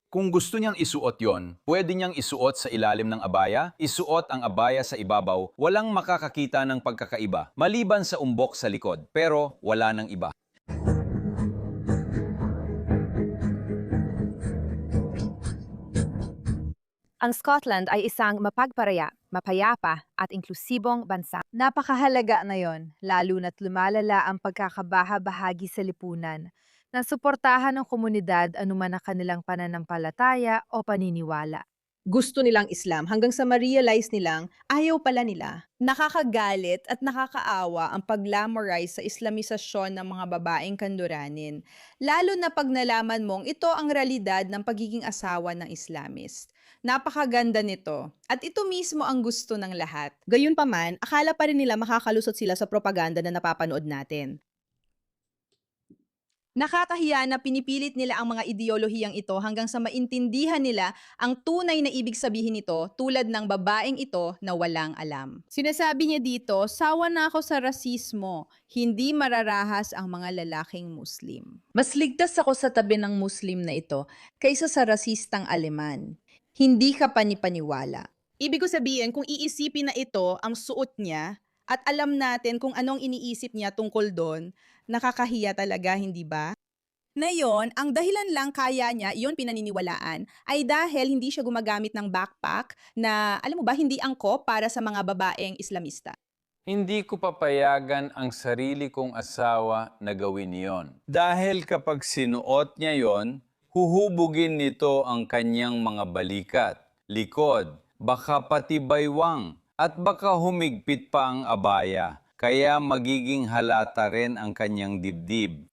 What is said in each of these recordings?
Kung gusto niyang isuot yon, pwede niyang isuot sa ilalim ng abaya, isuot ang abaya sa ibabaw, walang makakakita ng pagkakaiba, maliban sa umbok sa likod, pero wala nang iba. Ang Scotland ay isang mapagparaya, mapayapa at inklusibong bansa. Napakahalaga na yon, lalo na't lumalala ang pagkakabaha-bahagi sa lipunan na suportahan ng komunidad anuman ang kanilang pananampalataya o paniniwala. Gusto nilang Islam hanggang sa ma-realize nilang ayaw pala nila. Nakakagalit at nakakaawa ang pag-glamorize sa islamisasyon ng mga babaeng kanduranin, lalo na pag nalaman mong ito ang realidad ng pagiging asawa ng Islamist. Napakaganda nito at ito mismo ang gusto ng lahat. Gayunpaman, akala pa rin nila makakalusot sila sa propaganda na napapanood natin. Nakakahiya na pinipilit nila ang mga ideolohiyang ito hanggang sa maintindihan nila ang tunay na ibig sabihin nito tulad ng babaeng ito na walang alam. Sinasabi niya dito, sawa na ako sa rasismo, hindi mararahas ang mga lalaking Muslim. Mas ligtas ako sa tabi ng Muslim na ito kaysa sa rasistang Aleman. Hindi ka panipaniwala. Ibig ko sabihin, kung iisipin na ito ang suot niya at alam natin kung anong iniisip niya tungkol doon, nakakahiya talaga, hindi ba? Na yon, ang dahilan lang kaya niya, iyon pinaniniwalaan, ay dahil hindi siya gumagamit ng backpack na, alam mo ba, hindi angkop para sa mga babaeng Islamista. Hindi ko papayagan ang sarili kong asawa na gawin yon. Dahil kapag sinuot niya yon, huhubugin nito ang kanyang mga balikat, likod, baka pati baywang, at baka humigpit pa ang abaya, kaya magiging halata rin ang kanyang dibdib.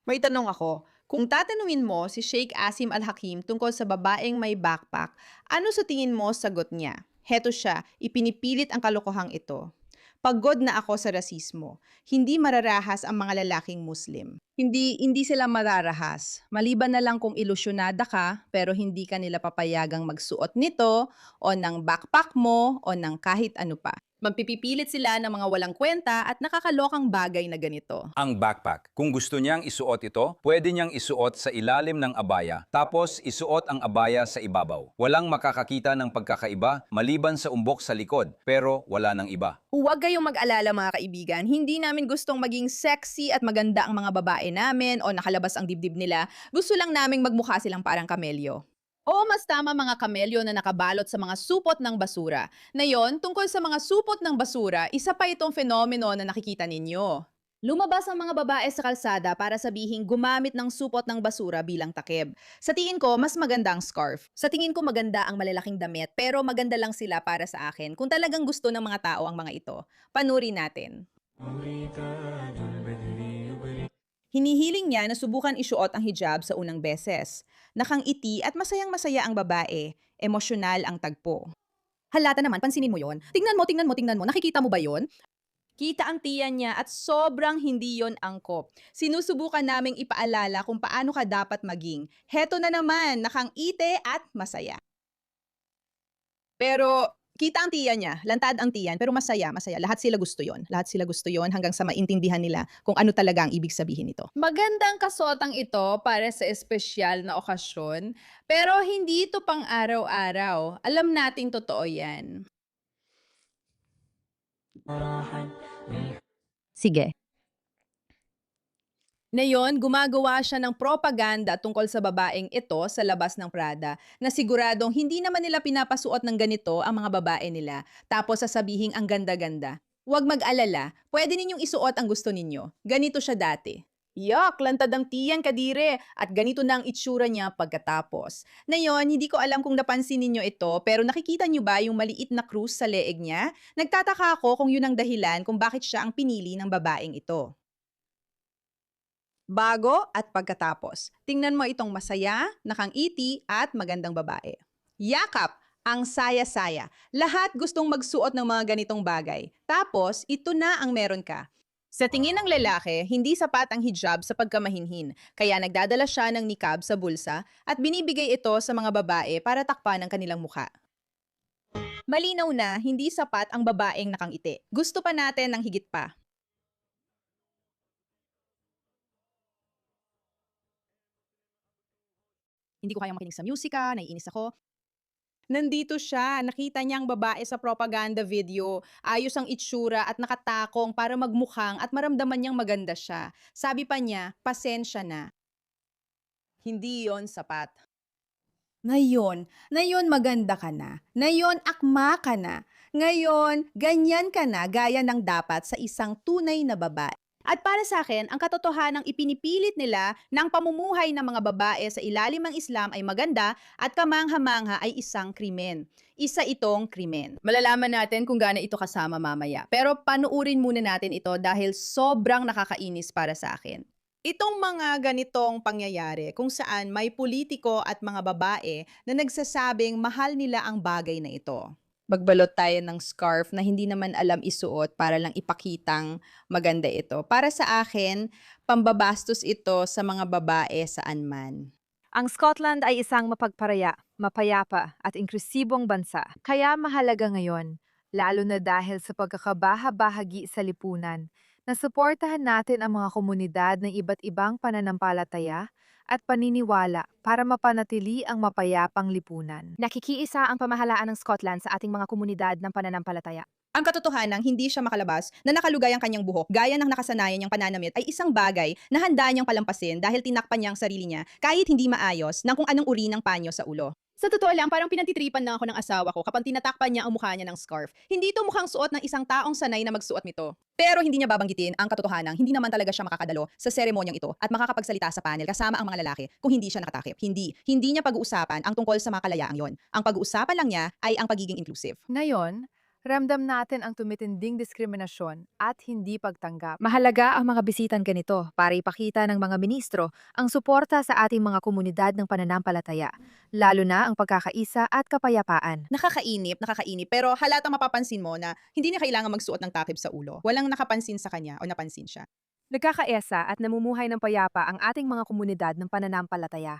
May tanong ako, kung tatanungin mo si Sheikh Asim Al-Hakim tungkol sa babaeng may backpack, ano sa tingin mo sagot niya? Heto siya, ipinipilit ang kalokohang ito. Pagod na ako sa rasismo. Hindi mararahas ang mga lalaking Muslim. Hindi sila mararahas. Maliban na lang kung ilusyonada ka, pero hindi ka nila papayagang magsuot nito, o ng backpack mo, o ng kahit ano pa. Magpipipilit sila ng mga walang kwenta at nakakalokang bagay na ganito. Ang backpack. Kung gusto niyang isuot ito, pwede niyang isuot sa ilalim ng abaya, tapos isuot ang abaya sa ibabaw. Walang makakakita ng pagkakaiba maliban sa umbok sa likod, pero wala nang iba. Huwag kayong mag-alala mga kaibigan, hindi namin gustong maging sexy at maganda ang mga babae namin o nakalabas ang dibdib nila. Gusto lang naming magmukha silang parang kamelyo. O mas tama mga kamelyo na nakabalot sa mga supot ng basura. Na yon, tungkol sa mga supot ng basura, isa pa itong fenomeno na nakikita ninyo. Lumabas ang mga babae sa kalsada para sabihing gumamit ng supot ng basura bilang takip. Sa tingin ko, mas maganda ang scarf. Sa tingin ko maganda ang malalaking damit, pero maganda lang sila para sa akin. Kung talagang gusto ng mga tao ang mga ito, panurin natin. Hinihiling niya na subukan isuot ang hijab sa unang beses. Nakangiti at masayang-masaya ang babae. Emosyonal ang tagpo. Halata naman, pansinin mo yon. Tingnan mo. Nakikita mo ba yon? Kita ang tiyan niya at sobrang hindi yon angkop. Sinusubukan naming ipaalala kung paano ka dapat maging. Heto na naman, nakangiti at masaya. Pero kita ang tiyan niya, lantad ang tiyan, pero masaya. Lahat sila gusto yon. Lahat sila gusto yon hanggang sa maintindihan nila kung ano talaga ang ibig sabihin nito. Magandang kasotang ito para sa espesyal na okasyon, pero hindi ito pang araw-araw. Alam nating totoo yan. Sige. Ngayon, gumagawa siya ng propaganda tungkol sa babaeng ito sa labas ng Prada na siguradong hindi naman nila pinapasuot ng ganito ang mga babae nila tapos sasabihing ang ganda-ganda. Huwag mag-alala, pwede ninyong isuot ang gusto ninyo. Ganito siya dati. Yak, lantad ang tiyan kadire at ganito na ang itsura niya pagkatapos. Ngayon, hindi ko alam kung napansin ninyo ito pero nakikita niyo ba yung maliit na krus sa leeg niya? Nagtataka ako kung yun ang dahilan kung bakit siya ang pinili ng babaeng ito. Bago at pagkatapos. Tingnan mo itong masaya, nakangiti at magandang babae. Yakap! Ang saya-saya. Lahat gustong magsuot ng mga ganitong bagay. Tapos, ito na ang meron ka. Sa tingin ng lalaki, hindi sapat ang hijab sa pagkamahinhin, kaya nagdadala siya ng niqab sa bulsa at binibigay ito sa mga babae para takpan ang kanilang mukha. Malinaw na hindi sapat ang babaeng nakangiti. Gusto pa natin ng higit pa. Hindi ko kayang makinig sa musika, naiinis ako. Nandito siya, nakita niya ang babae sa propaganda video. Ayos ang itsura at nakatakong para magmukhang at maramdaman niyang maganda siya. Sabi pa niya, pasensya na. Hindi yon sapat. Ngayon maganda ka na. Ngayon akma ka na. Ngayon, ganyan ka na gaya ng dapat sa isang tunay na babae. At para sa akin, ang katotohanang ipinipilit nila ng pamumuhay ng mga babae sa ilalim ng Islam ay maganda at kamangha-mangha ay isang krimen. Isa itong krimen. Malalaman natin kung gaano ito kasama mamaya. Pero panuurin muna natin ito dahil sobrang nakakainis para sa akin. Itong mga ganitong pangyayari kung saan may politiko at mga babae na nagsasabing mahal nila ang bagay na ito. Magbalot tayo ng scarf na hindi naman alam isuot para lang ipakitang maganda ito. Para sa akin, pambabastos ito sa mga babae saan man. Ang Scotland ay isang mapagparaya, mapayapa at inklusibong bansa. Kaya mahalaga ngayon, lalo na dahil sa pagkakabaha-bahagi sa lipunan, na suportahan natin ang mga komunidad ng iba't ibang pananampalataya at paniniwala para mapanatili ang mapayapang lipunan. Nakikiisa ang pamahalaan ng Scotland sa ating mga komunidad ng pananampalataya. Ang katotohanan, hindi siya makalabas na nakalugay ang kanyang buhok gaya ng nakasanayan niyang pananamit ay isang bagay na handa niyang palampasin dahil tinakpan niya ang sarili niya kahit hindi maayos ng kung anong uri ng panyo sa ulo. Sa totoo lang, parang pinantitripan lang ako ng asawa ko kapag tinatakpan niya ang mukha niya ng scarf. Hindi ito mukhang suot ng isang taong sanay na magsuot nito. Pero hindi niya babanggitin ang katotohanan, hindi naman talaga siya makakadalo sa seremonyang ito at makakapagsalita sa panel kasama ang mga lalaki kung hindi siya nakatakip. Hindi niya pag-uusapan ang tungkol sa mga kalayaang yon. Ang pag-uusapan lang niya ay ang pagiging inclusive. Ngayon, ramdam natin ang tumitinding diskriminasyon at hindi pagtanggap. Mahalaga ang mga bisitang ganito para ipakita ng mga ministro ang suporta sa ating mga komunidad ng pananampalataya, lalo na ang pagkakaisa at kapayapaan. Nakakainip, pero halatang mapapansin mo na hindi niya kailangan magsuot ng takip sa ulo. Walang nakapansin sa kanya o napansin siya. Nagkakaesa at namumuhay ng payapa ang ating mga komunidad ng pananampalataya.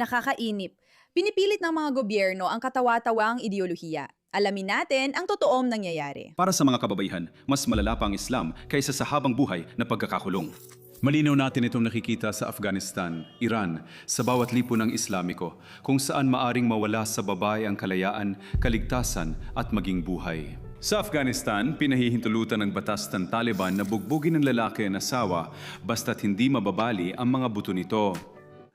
Nakakainip. Pinipilit ng mga gobyerno ang katawa-tawang ideolohiya. Alamin natin ang totoong nangyayari. Para sa mga kababaihan, mas malala pa ang Islam kaysa sa habang buhay na pagkakakulong. Malinaw natin itong nakikita sa Afghanistan, Iran, sa bawat lipo ng Islamiko, kung saan maaring mawala sa babae ang kalayaan, kaligtasan at maging buhay. Sa Afghanistan, pinahihintulutan ng batas ng Taliban na bugbugin ng lalaki ang asawa basta't hindi mababali ang mga buto nito.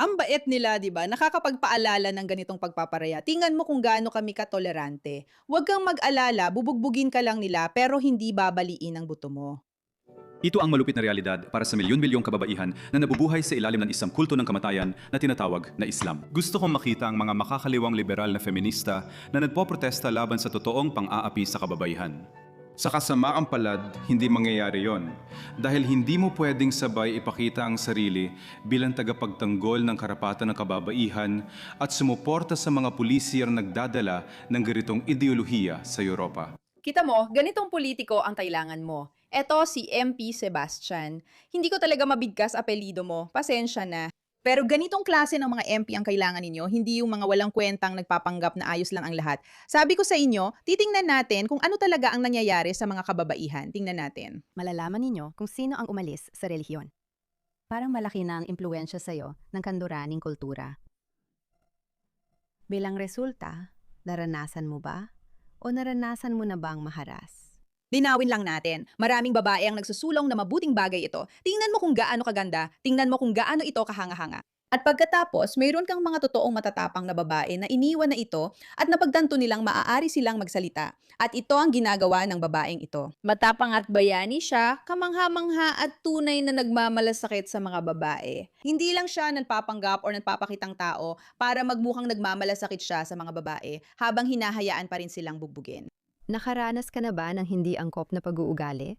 Ang bait nila, di ba? Nakakapagpaalala ng ganitong pagpaparaya. Tingnan mo kung gaano kami katolerante. Huwag kang mag-alala, bubugbugin ka lang nila pero hindi babaliin ang buto mo. Ito ang malupit na realidad para sa milyon-milyong kababaihan na nabubuhay sa ilalim ng isang kulto ng kamatayan na tinatawag na Islam. Gusto kong makita ang mga makakaliwang liberal na feminista na nagpoprotesta laban sa totoong pang-aapi sa kababaihan. Sa kasamaang palad, hindi mangyayari yon. Dahil hindi mo pwedeng sabay ipakita ang sarili bilang tagapagtanggol ng karapatan ng kababaihan at sumuporta sa mga pulisiyang nagdadala ng ganitong ideolohiya sa Europa. Kita mo, ganitong politiko ang kailangan mo. Eto si MP Sebastian. Hindi ko talaga mabigkas apelido mo. Pasensya na. Pero ganitong klase ng mga MP ang kailangan ninyo, hindi yung mga walang kwentang nagpapanggap na ayos lang ang lahat. Sabi ko sa inyo, titingnan natin kung ano talaga ang nangyayari sa mga kababaihan. Tingnan natin. Malalaman ninyo kung sino ang umalis sa relihiyon. Parang malaki na ang impluensya sa'yo ng kanduraning kultura. Bilang resulta, naranasan mo ba? O naranasan mo na bang maharas? Linawin lang natin, maraming babae ang nagsusulong na mabuting bagay ito. Tingnan mo kung gaano kaganda, tingnan mo kung gaano ito kahanga-hanga. At pagkatapos, mayroon kang mga totoong matatapang na babae na iniwan na ito at napagtanto nilang maaari silang magsalita. At ito ang ginagawa ng babaeng ito. Matapang at bayani siya, kamangha-mangha at tunay na nagmamalasakit sa mga babae. Hindi lang siya nagpapanggap o nagpapakitang tao para magmukhang nagmamalasakit siya sa mga babae habang hinahayaan pa rin silang bugbugin. Nakaranas ka na ba ng hindi angkop na pag-uugali?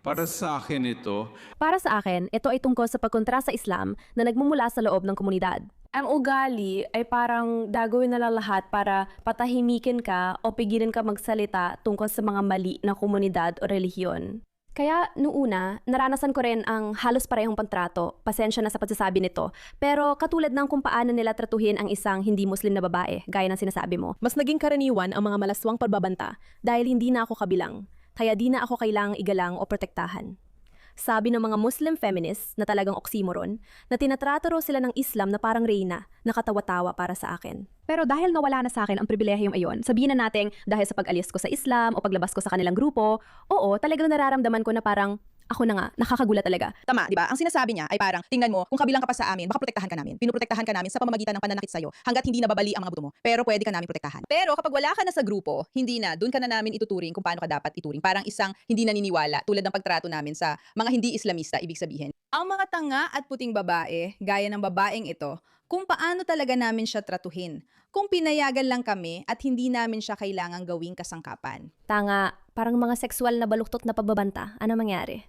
Para sa akin ito, Para sa akin, ito ay tungkol sa pagkontra sa Islam na nagmumula sa loob ng komunidad. Ang ugali ay parang gagawin na lang lahat para patahimikin ka o pigilin ka magsalita tungkol sa mga mali na komunidad o relihiyon. Kaya noong una, naranasan ko rin ang halos parehong pantrato, pasensya na sa pagsasabi nito, pero katulad ng kung paano nila tratuhin ang isang hindi Muslim na babae, gaya ng sinasabi mo. Mas naging karaniwan ang mga malaswang pagbabanta dahil hindi na ako kabilang, kaya di na ako kailangang igalang o protektahan. Sabi ng mga Muslim feminists na talagang oxymoron, na tinatrato raw sila ng Islam na parang reyna, nakatawa-tawa para sa akin. Pero dahil nawala na sa akin ang pribilehiyong iyon, sabihin na nating dahil sa pag-alis ko sa Islam o paglabas ko sa kanilang grupo, oo, talagang nararamdaman ko na parang ako na nga, nakakagulat talaga. Tama, di ba? Ang sinasabi niya ay parang, tingnan mo, kung kabilang ka pa sa amin, baka protektahan ka namin. Pinuprotektahan ka namin sa pamamagitan ng pananakit sa'yo hanggat hindi nababali ang mga buto mo. Pero pwede ka namin protektahan. Pero kapag wala ka na sa grupo, hindi na, dun ka na namin ituturing kung paano ka dapat ituring. Parang isang hindi naniniwala, tulad ng pagtrato namin sa mga hindi Islamista, ibig sabihin. Ang mga tanga at puting babae, gaya ng babaeng ito, kung paano talaga namin siya tratuhin. Kung pinayagan lang kami at hindi namin siya kailangang gawing kasangkapan. Tanga, parang mga sexual na baluktot na pagbabanta. Ano mangyari?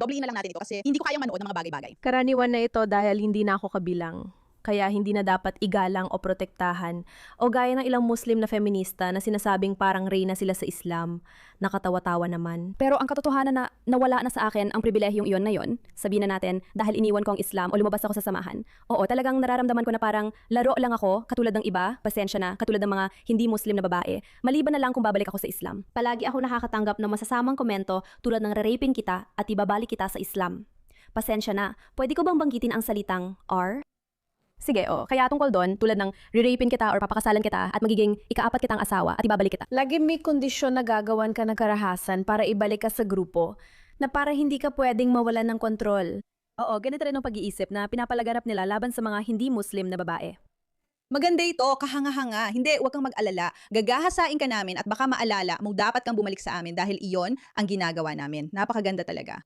Doblein na lang natin ito kasi hindi ko kayang manood ng mga bagay-bagay. Karaniwan na ito dahil hindi na ako kabilang. Kaya hindi na dapat igalang o protektahan. O gaya ng ilang Muslim na feminista na sinasabing parang reyna sila sa Islam. Nakatawa-tawa naman. Pero ang katotohanan na nawala na sa akin ang pribilehiyong iyon na yon, sabihin na natin dahil iniwan ko ang Islam o lumabas ako sa samahan. Oo, talagang nararamdaman ko na parang laro lang ako, katulad ng iba, pasensya na, katulad ng mga hindi Muslim na babae. Maliban na lang kung babalik ako sa Islam. Palagi ako nakakatanggap ng masasamang komento tulad ng rerapin kita at ibabalik kita sa Islam. Pasensya na, pwede ko bang banggitin ang salitang R? Sige, kaya tungkol doon, tulad ng re-rapin kita or papakasalan kita at magiging ikaapat kitang asawa at ibabalik kita. Lagi may kondisyon na gagawan ka ng karahasan para ibalik ka sa grupo na para hindi ka pwedeng mawalan ng kontrol. Oo, ganito rin ang pag-iisip na pinapalaganap nila laban sa mga hindi Muslim na babae. Maganda ito, kahanga-hanga. Hindi, huwag kang mag-alala. Gagahasain ka namin at baka maalala mo dapat kang bumalik sa amin dahil iyon ang ginagawa namin. Napakaganda talaga.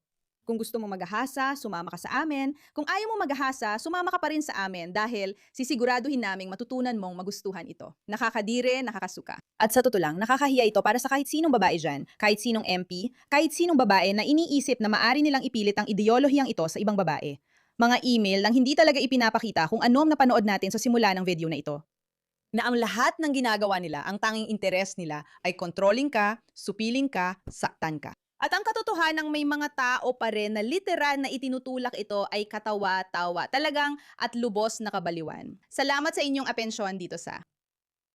Kung gusto mo maghahasa, sumama ka sa amin. Kung ayaw mo maghahasa, sumama ka pa rin sa amin dahil sisiguraduhin naming matutunan mong magustuhan ito. Nakakadire, nakakasuka. At sa totoo lang, nakakahiya ito para sa kahit sinong babae dyan, kahit sinong MP, kahit sinong babae na iniisip na maari nilang ipilit ang ideolohiyang ito sa ibang babae. Mga email nang hindi talaga ipinapakita kung ano ang napanood natin sa simula ng video na ito. Na ang lahat ng ginagawa nila, ang tanging interes nila ay controlling ka, supiling ka, saktan ka. At ang katotohanang may mga tao pa rin na literal na itinutulak ito ay katawa-tawa talagang at lubos na kabaliwan. Salamat sa inyong atensyon dito sa